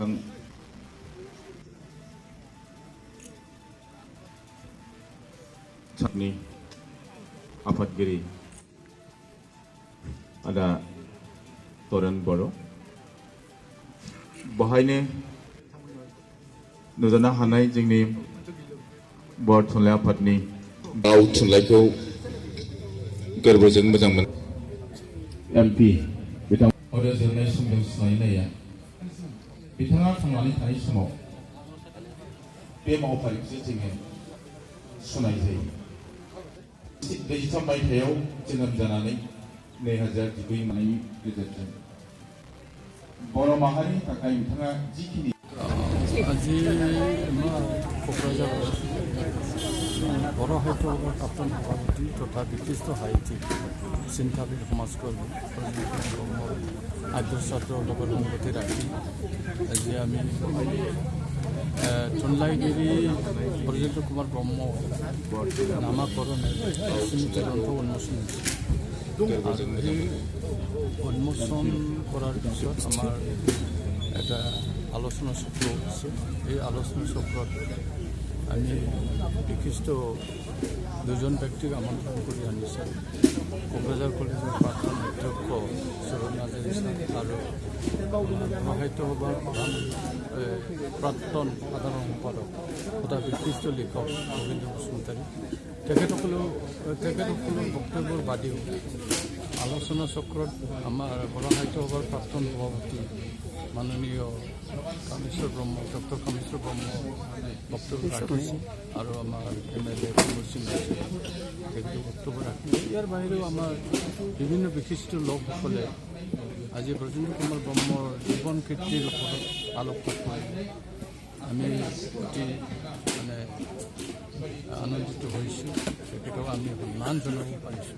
kang Sakni Afadgiri ada Toran Boro bahayne nujana hanai jingni Bor Thunlai Afadni Gaw Thunlaikau Gorbojों मोजां मोन MP बिथां अरे जिरनाय समजों सिनायनाया बिथाङा थांनानै थानाय समाव बे मावफारिखौ जोङो सुनाय जायो 23 मायथाइयाव जोनोम जानानै 2019 मायथाइनि गेजेरजों बर' माहारिनि थाखाय बिथाङा जिखिनि আজি क'क्राझार बर' साहित्य प्राप्तन सभापति तथा विशिष्ट साहित्यिक चिन्ताबिद समाजकर्मी आद्यछात्र संगति राखी আজি আমি थुनलाइगिरि ब्रजेन्द्र कुमार ब्रह्म नामाकरणे स्मृति ग्रन्थ उन्मोचन उन्मोचन करार पिছত आमार এটা আলোচনা চক্র আছে এই আলোচনা চক্ৰত আমি বিশিষ্ট দুজন ব্যক্তিক আমন্ত্ৰণ কৰে আনিছে কোকৰাঝাৰ কলেজৰ প্ৰাক্তন অধ্যক্ষ সুৰঞ্জয় আৰু সাহিত্য সভাৰ প্ৰাক্তন সাধাৰণ সম্পাদক তথা বিশিষ্ট লেখক গোবিন্দ বসুমতাৰী তেখেতসকলৰ বক্তব্যৰ বাদেও আলোচনা চক্ৰত আমাৰ বড় সাহিত্য সভাৰ প্ৰাক্তন সভাপতি মাননীয় কামেশ্বৰ ব্ৰহ্ম ডক্টৰ কামেশ্বৰ ব্ৰহ্ম বক্তব্য ৰাখিছে আৰু আমাৰ MLA কুমাৰ সিং তেখেতে বক্তব্য ৰাখিছে ইয়াৰ বাহিৰেও আমাৰ বিভিন্ন বিশিষ্ট লোকসকলে আজি ব্ৰজেন্দ্ৰ কুমাৰ ব্ৰহ্মৰ জীৱন কীৰ্তিৰ ওপৰত আলোকপাত কৰি আমি অতি আনন্দিত হৈছোঁ তেখেতক আমি সন্মান জনাব পাৰিছোঁ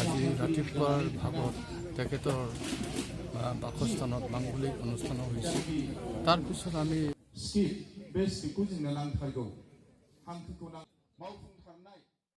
আজি ৰাতিপুৱাৰ ভাগত তেখেতৰ বাসস্থানত মাংগলিক অনুষ্ঠান হৈছে তাৰপিছত আমি